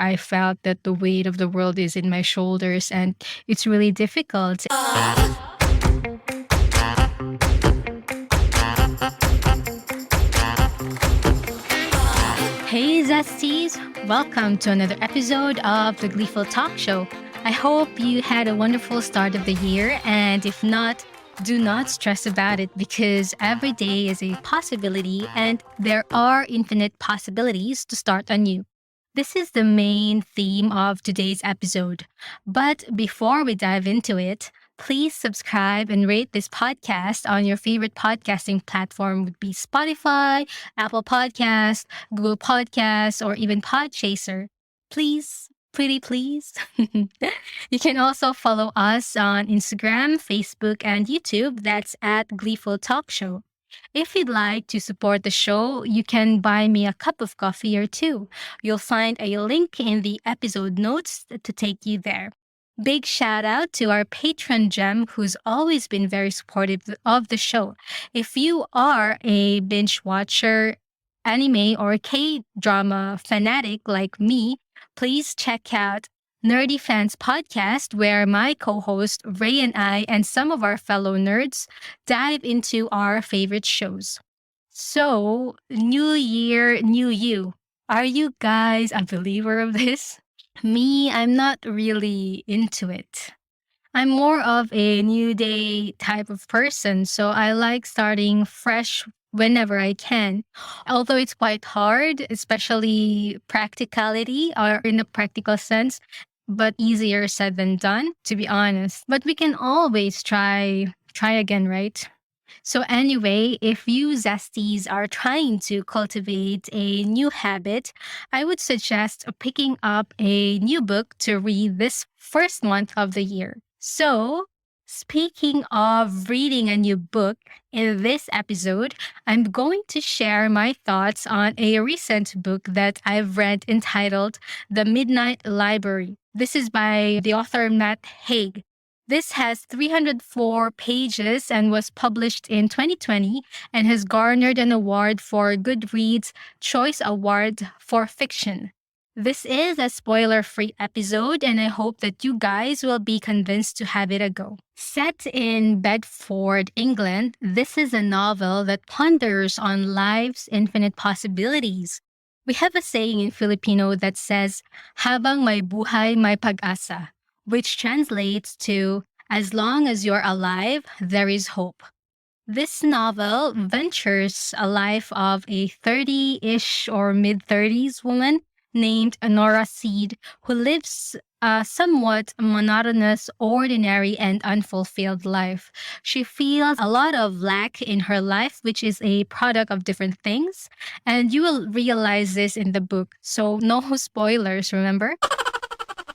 I felt that the weight of the world is in my shoulders and it's really difficult. Hey, Zesties! Welcome to another episode of the Gleeful Talkshow. I hope you had a wonderful start of the year, and if not, do not stress about it because every day is a possibility and there are infinite possibilities to start anew. This is the main theme of today's episode. But before we dive into it, please subscribe and rate this podcast on your favorite podcasting platform would be Spotify, Apple Podcast, Google Podcasts, or even Podchaser. Please, pretty please. You can also follow us on Instagram, Facebook, and YouTube. That's at Gleeful Talkshow. If you'd like to support the show, you can buy me a cup of coffee or two. You'll find a link in the episode notes to take you there. Big shout out to our patron Gem, who's always been very supportive of the show. If you are a binge watcher, anime, or K drama fanatic like me, please check out Nerdy Fans Podcast, where my co host Ray and I, and some of our fellow nerds, dive into our favorite shows. So, new year, new you. Are you guys a believer of this? Me, I'm not really into it. I'm more of a new day type of person, so I like starting fresh whenever I can. Although it's quite hard, especially practicality or in a practical sense, but easier said than done, to be honest. But we can always try again, right? So, anyway, if you zesties are trying to cultivate a new habit, I would suggest picking up a new book to read this first month of the year. So, speaking of reading a new book, in this episode, I'm going to share my thoughts on a recent book that I've read entitled The Midnight Library. This is by the author Matt Haig. This has 304 pages and was published in 2020 and has garnered an award for Goodreads Choice Award for Fiction. This is a spoiler free episode, and I hope that you guys will be convinced to have it a go. Set in Bedford, England, this is a novel that ponders on life's infinite possibilities. We have a saying in Filipino that says, habang may buhay, may pag-asa, which translates to, as long as you're alive, there is hope. This novel ventures a life of a 30-ish or mid-30s woman named Nora Seed who lives a somewhat monotonous, ordinary, and unfulfilled life. She feels a lot of lack in her life, which is a product of different things, and you will realize this in the book. So, no spoilers, remember?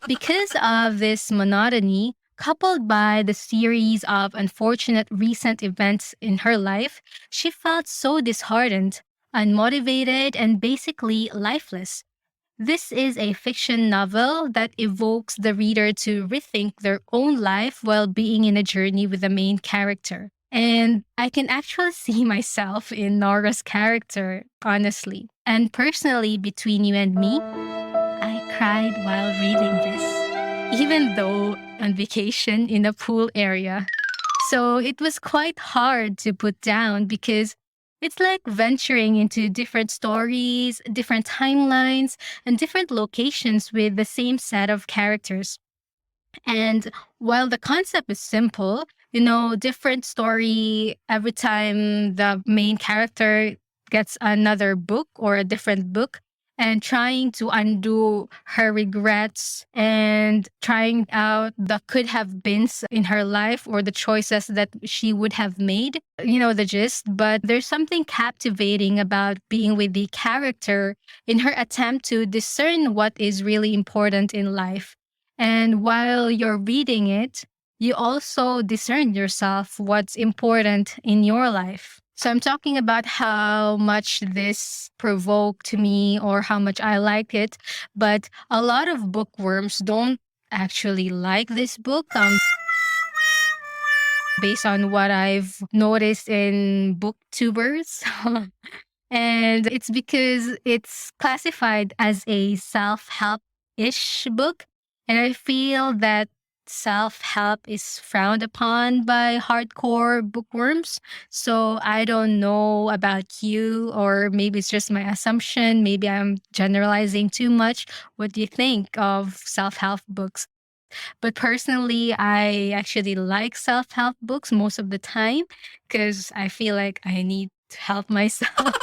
Because of this monotony, coupled by the series of unfortunate recent events in her life, she felt so disheartened, unmotivated, and basically lifeless. This is a fiction novel that evokes the reader to rethink their own life while being in a journey with the main character. And I can actually see myself in Nora's character, honestly. And personally, between you and me, I cried while reading this, even though on vacation in a pool area. So it was quite hard to put down because it's like venturing into different stories, different timelines, and different locations with the same set of characters. And while the concept is simple, different story every time the main character gets another book or a different book and trying to undo her regrets and trying out the could have beens in her life or the choices that she would have made. You know the gist, but there's something captivating about being with the character in her attempt to discern what is really important in life. And while you're reading it, you also discern yourself what's important in your life. So I'm talking about how much this provoked me or how much I like it. But a lot of bookworms don't actually like this book. Based on what I've noticed in booktubers. And it's because it's classified as a self help ish book. And I feel that self help is frowned upon by hardcore bookworms. So I don't know about you, or maybe it's just my assumption. Maybe I'm generalizing too much. What do you think of self help books? But personally, I actually like self help books most of the time because I feel like I need to help myself.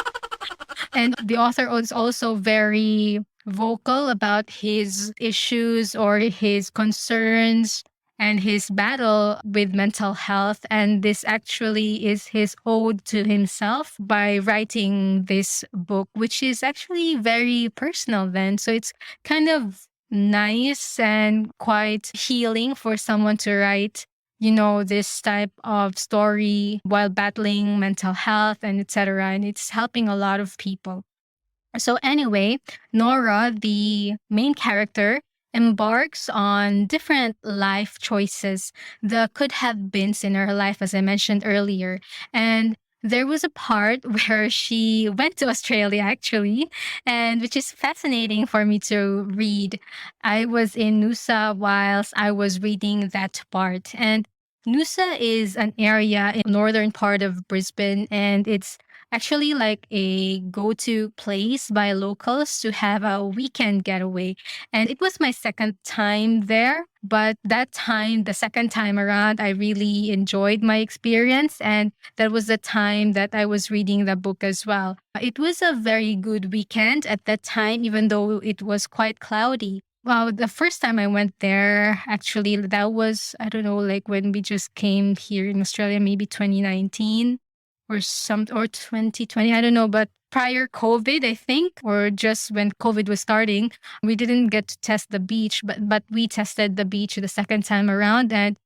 And the author is also very vocal about his issues or his concerns and his battle with mental health. And this actually is his ode to himself by writing this book, which is actually very personal, then. So it's kind of nice and quite healing for someone to write, this type of story while battling mental health and etc. And it's helping a lot of people. So, anyway, Nora, the main character, embarks on different life choices that could have beens in her life, as I mentioned earlier. And there was a part where she went to Australia, actually, and which is fascinating for me to read. I was in Noosa whilst I was reading that part. And Noosa is an area in northern part of Brisbane, and it's actually like a go-to place by locals to have a weekend getaway. And it was my second time there, but that time, the second time around, I really enjoyed my experience. And that was the time that I was reading the book as well. It was a very good weekend at that time, even though it was quite cloudy. Well, the first time I went there, actually, that was, I don't know, like when we just came here in Australia, maybe 2019 or 2020, I don't know, but prior COVID, I think, or just when COVID was starting, we didn't get to test the beach, but we tested the beach the second time around, and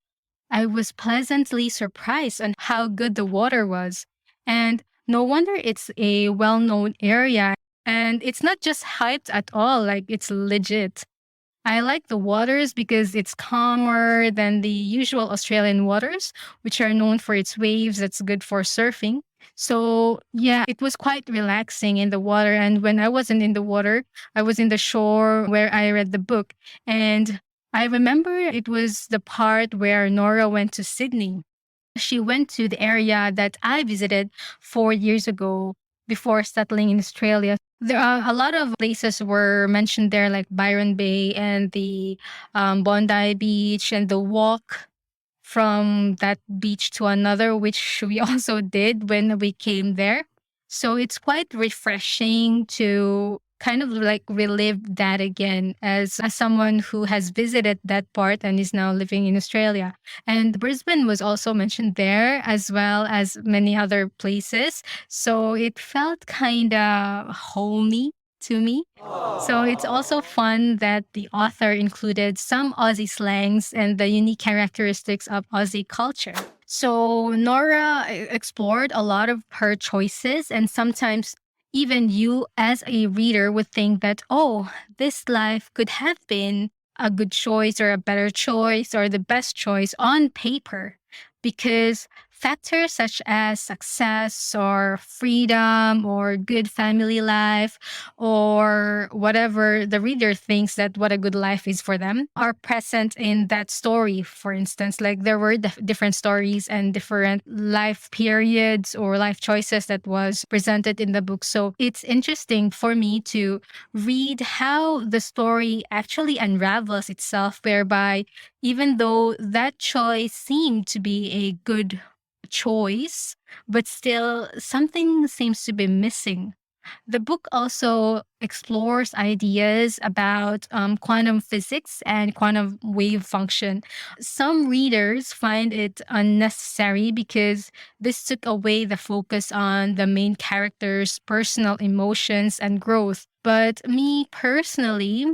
I was pleasantly surprised on how good the water was. And no wonder it's a well-known area, and it's not just hyped at all, like it's legit. I like the waters because it's calmer than the usual Australian waters, which are known for its waves that's good for surfing. So, yeah, it was quite relaxing in the water. And when I wasn't in the water, I was in the shore where I read the book. And I remember it was the part where Nora went to Sydney. She went to the area that I visited 4 years ago before settling in Australia. There are a lot of places were mentioned there, like Byron Bay and the Bondi Beach, and the walk from that beach to another, which we also did when we came there. So it's quite refreshing to kind of like relive that again as someone who has visited that part and is now living in Australia. And Brisbane was also mentioned there as well as many other places. So it felt kind of homey to me. So it's also fun that the author included some Aussie slangs and the unique characteristics of Aussie culture. So Nora explored a lot of her choices, and sometimes even you as a reader would think that, oh, this life could have been a good choice or a better choice or the best choice on paper, because factors such as success or freedom or good family life or whatever the reader thinks that what a good life is for them are present in that story. For instance, like there were different stories and different life periods or life choices that was presented in the book. So it's interesting for me to read how the story actually unravels itself, whereby even though that choice seemed to be a good choice, but still something seems to be missing. The book also explores ideas about quantum physics and quantum wave function. Some readers find it unnecessary because this took away the focus on the main character's personal emotions and growth. But me personally,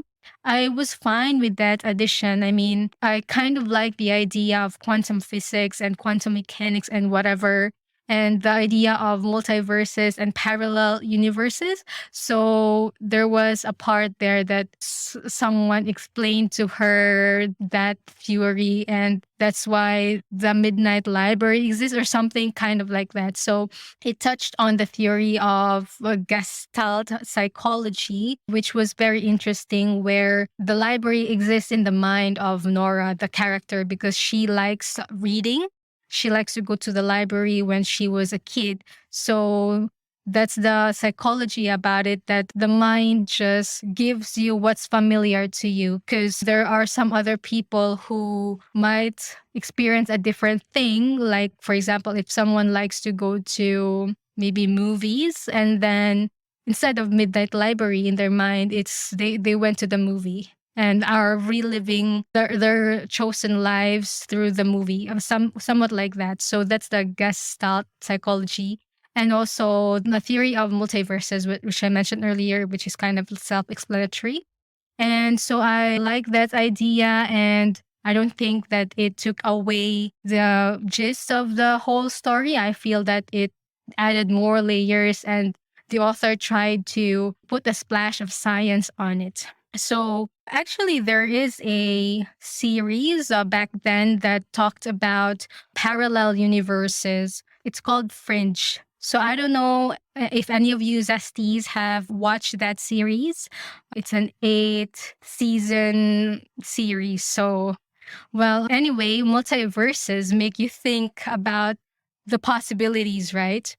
I was fine with that addition. I mean, I kind of like the idea of quantum physics and quantum mechanics and whatever. and the idea of multiverses and parallel universes. So there was a part there that someone explained to her that theory, and that's why the Midnight Library exists, or something kind of like that. So it touched on the theory of Gestalt psychology, which was very interesting, where the library exists in the mind of Nora, the character, because she likes reading. She likes to go to the library when she was a kid. So that's the psychology about it, that the mind just gives you what's familiar to you, because there are some other people who might experience a different thing. Like, for example, if someone likes to go to maybe movies, and then instead of Midnight Library in their mind, it's they went to the movie and are reliving their chosen lives through the movie, somewhat like that. So that's the Gestalt psychology. And also the theory of multiverses, which I mentioned earlier, which is kind of self-explanatory. And so I like that idea, and I don't think that it took away the gist of the whole story. I feel that it added more layers, and the author tried to put a splash of science on it. So actually, there is a series back then that talked about parallel universes. It's called Fringe. So I don't know if any of you Zesties have watched that series. It's an 8 season series. So, well, anyway, multiverses make you think about the possibilities, right?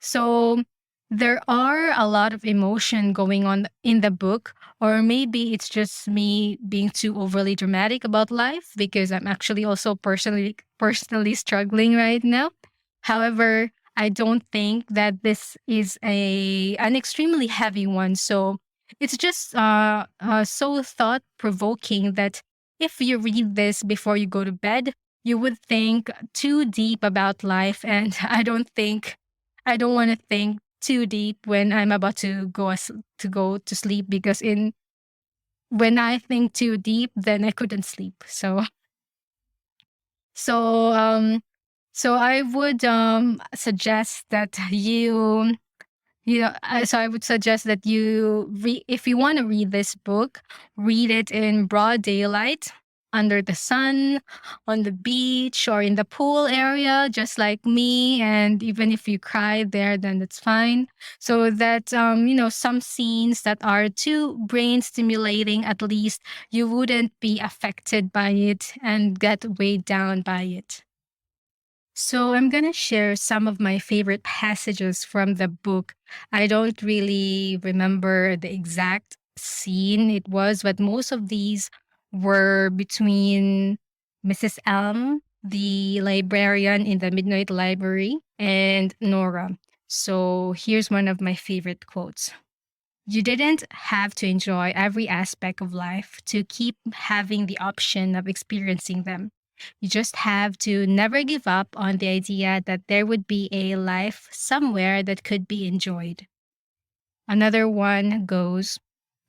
So there are a lot of emotion going on in the book, or maybe it's just me being too overly dramatic about life, because I'm actually also personally struggling right now. However, I don't think that this is an extremely heavy one. So it's just so thought provoking that if you read this before you go to bed, you would think too deep about life. And I don't want to think too deep when I'm about to go to sleep, because in when I think too deep, then I couldn't sleep. So so I would suggest that so I would suggest that if you want to read this book, read it in broad daylight, under the sun, on the beach, or in the pool area, just like me. And even if you cry there, then that's fine. So that, some scenes that are too brain stimulating, at least you wouldn't be affected by it and get weighed down by it. So I'm going to share some of my favorite passages from the book. I don't really remember the exact scene it was, but most of these were between Mrs. Elm, the librarian in the Midnight Library, and Nora. So here's one of my favorite quotes. You didn't have to enjoy every aspect of life to keep having the option of experiencing them. You just have to never give up on the idea that there would be a life somewhere that could be enjoyed. Another one goes,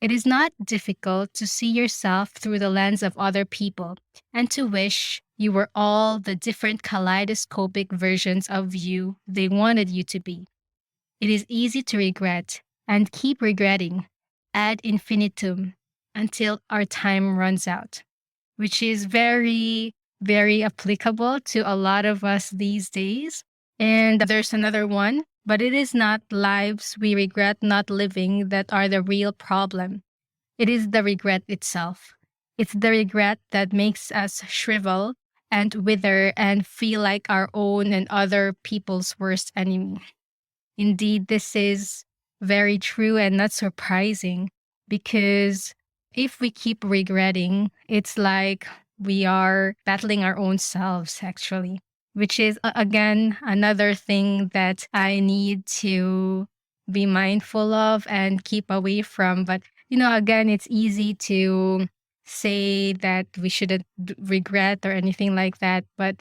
it is not difficult to see yourself through the lens of other people and to wish you were all the different kaleidoscopic versions of you they wanted you to be. It is easy to regret and keep regretting ad infinitum until our time runs out, which is very, very applicable to a lot of us these days. And there's another one, but it is not lives we regret not living that are the real problem. It is the regret itself. It's the regret that makes us shrivel and wither and feel like our own and other people's worst enemy. Indeed, this is very true and not surprising, because if we keep regretting, it's like we are battling our own selves, actually, which is, again, another thing that I need to be mindful of and keep away from. But, again, it's easy to say that we shouldn't regret or anything like that, but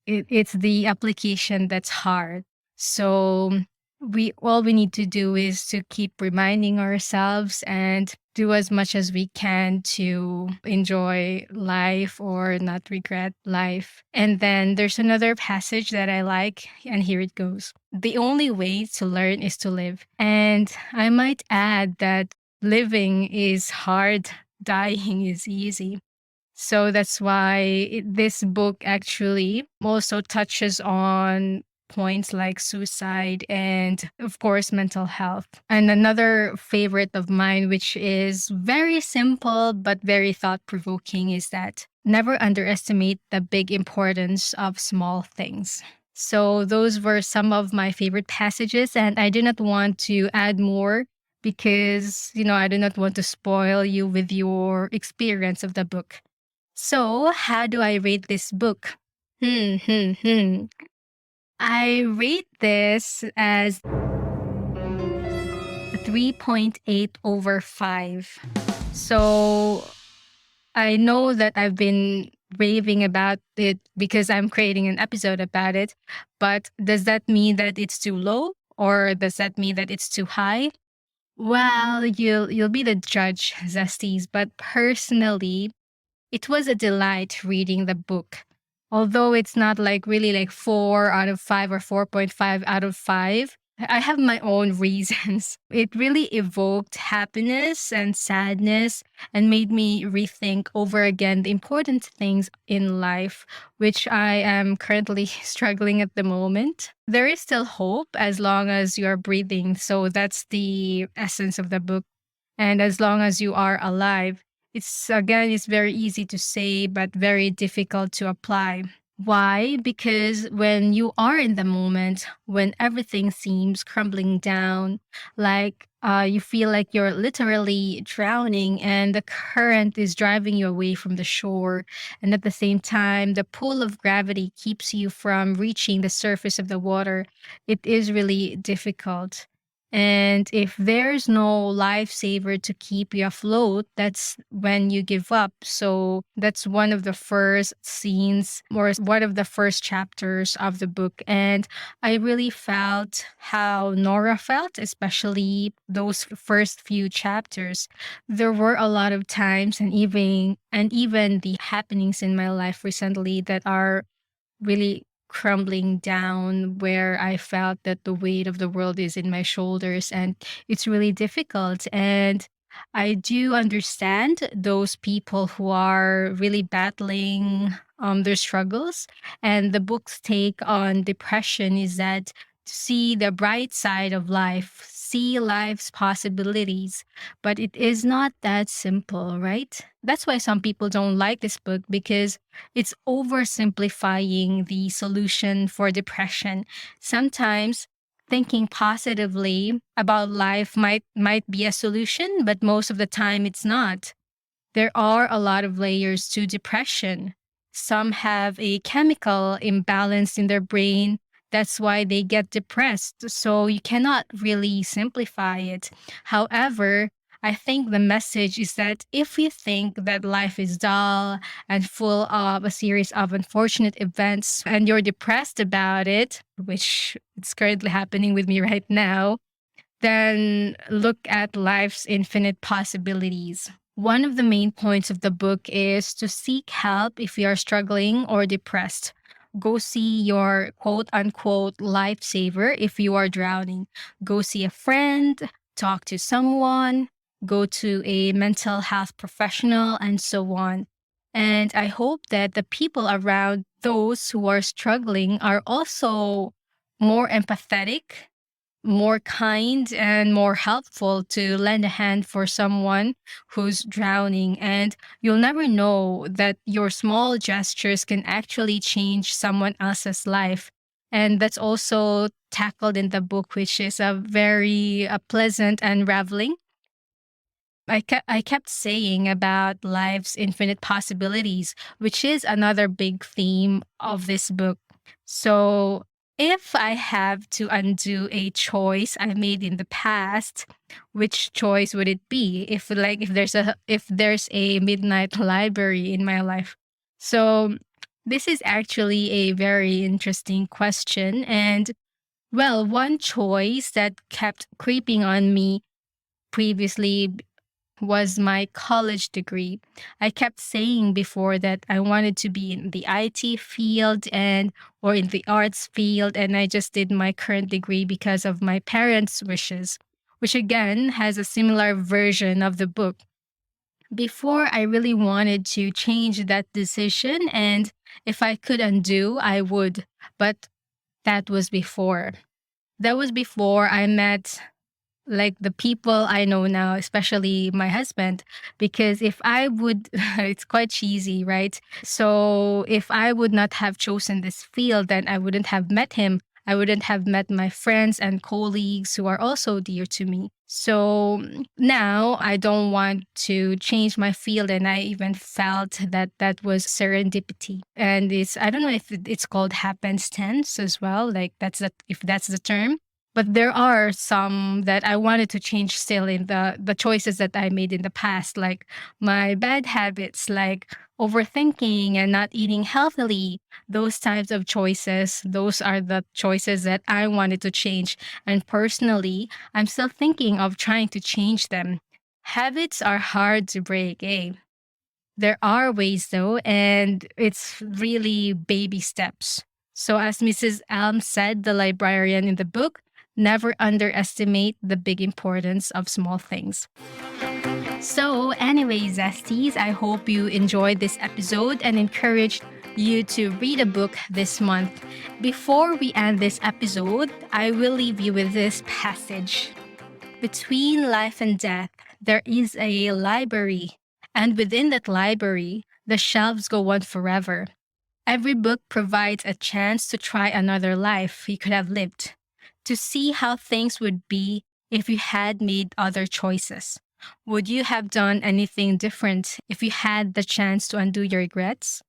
it's the application that's hard. So we all we need to do is to keep reminding ourselves and do as much as we can to enjoy life or not regret life. And then there's another passage that I like, and here it goes. The only way to learn is to live. And I might add that living is hard, dying is easy. So that's why this book actually also touches on points like suicide and, of course, mental health. And another favorite of mine, which is very simple but very thought provoking, is that never underestimate the big importance of small things. So those were some of my favorite passages, and I do not want to add more because, I do not want to spoil you with your experience of the book. So, how do I rate this book? I rate this as 3.8 over 5. So, I know that I've been raving about it because I'm creating an episode about it, but does that mean that it's too low or does that mean that it's too high? Well, you'll be the judge, Zesties, but personally, it was a delight reading the book. Although it's not like really like 4 out of 5 or 4.5 out of 5, I have my own reasons. It really evoked happiness and sadness and made me rethink over again the important things in life, which I am currently struggling at the moment. There is still hope as long as you are breathing. So that's the essence of the book. And as long as you are alive, it's very easy to say, but very difficult to apply. Why? Because when you are in the moment, when everything seems crumbling down, like you feel like you're literally drowning and the current is driving you away from the shore. And at the same time, the pull of gravity keeps you from reaching the surface of the water. It is really difficult. And if there's no lifesaver to keep you afloat, that's when you give up. So that's one of the first scenes or one of the first chapters of the book. And I really felt how Nora felt, especially those first few chapters. There were a lot of times and even the happenings in my life recently that are really crumbling down where I felt that the weight of the world is in my shoulders and it's really difficult. And I do understand those people who are really battling their struggles. And the book's take on depression is that to see the bright side of life, see life's possibilities, but it is not that simple, right? That's why some people don't like this book because it's oversimplifying the solution for depression. Sometimes thinking positively about life might be a solution, but most of the time it's not. There are a lot of layers to depression. Some have a chemical imbalance in their brain. That's why they get depressed. So you cannot really simplify it. However, I think the message is that if you think that life is dull and full of a series of unfortunate events and you're depressed about it, which is currently happening with me right now, then look at life's infinite possibilities. One of the main points of the book is to seek help if you are struggling or depressed. Go see your quote unquote lifesaver if you are drowning. Go see a friend, talk to someone, go to a mental health professional, and so on. And I hope that the people around those who are struggling are also more empathetic, more kind and more helpful to lend a hand for someone who's drowning. And you'll never know that your small gestures can actually change someone else's life. And that's also tackled in the book, which is a very pleasant and unraveling. I kept saying about life's infinite possibilities, which is another big theme of this book. So, if I have to undo a choice I made in the past, which choice would it be? If there's a midnight library in my life. So, this is actually a very interesting question, and Well, one choice that kept creeping on me previously was my college degree. I kept saying before that I wanted to be in the IT field and or in the arts field, and I just did my current degree because of my parents' wishes, which again has a similar version of the book. Before, I really wanted to change that decision, and if I could undo, I would. But that was before. That was before I met like the people I know now, especially my husband, because if I would, it's quite cheesy, right? So if I would not have chosen this field, then I wouldn't have met him. I wouldn't have met my friends and colleagues who are also dear to me. So now I don't want to change my field. And I even felt that that was serendipity. And I don't know if it's called happenstance as well. Like if that's the term, but there are some that I wanted to change still in the choices that I made in the past, like my bad habits, like overthinking and not eating healthily. Those types of choices, those are the choices that I wanted to change. And personally, I'm still thinking of trying to change them. Habits are hard to break, eh? There are ways though, and it's really baby steps. So, as Mrs. Elm said, the librarian in the book, never underestimate the big importance of small things. So, anyway, Zesties, I hope you enjoyed this episode and encouraged you to read a book this month. Before we end this episode, I will leave you with this passage. Between life and death, there is a library, and within that library, the shelves go on forever. Every book provides a chance to try another life you could have lived, to see how things would be if you had made other choices. Would you have done anything different if you had the chance to undo your regrets?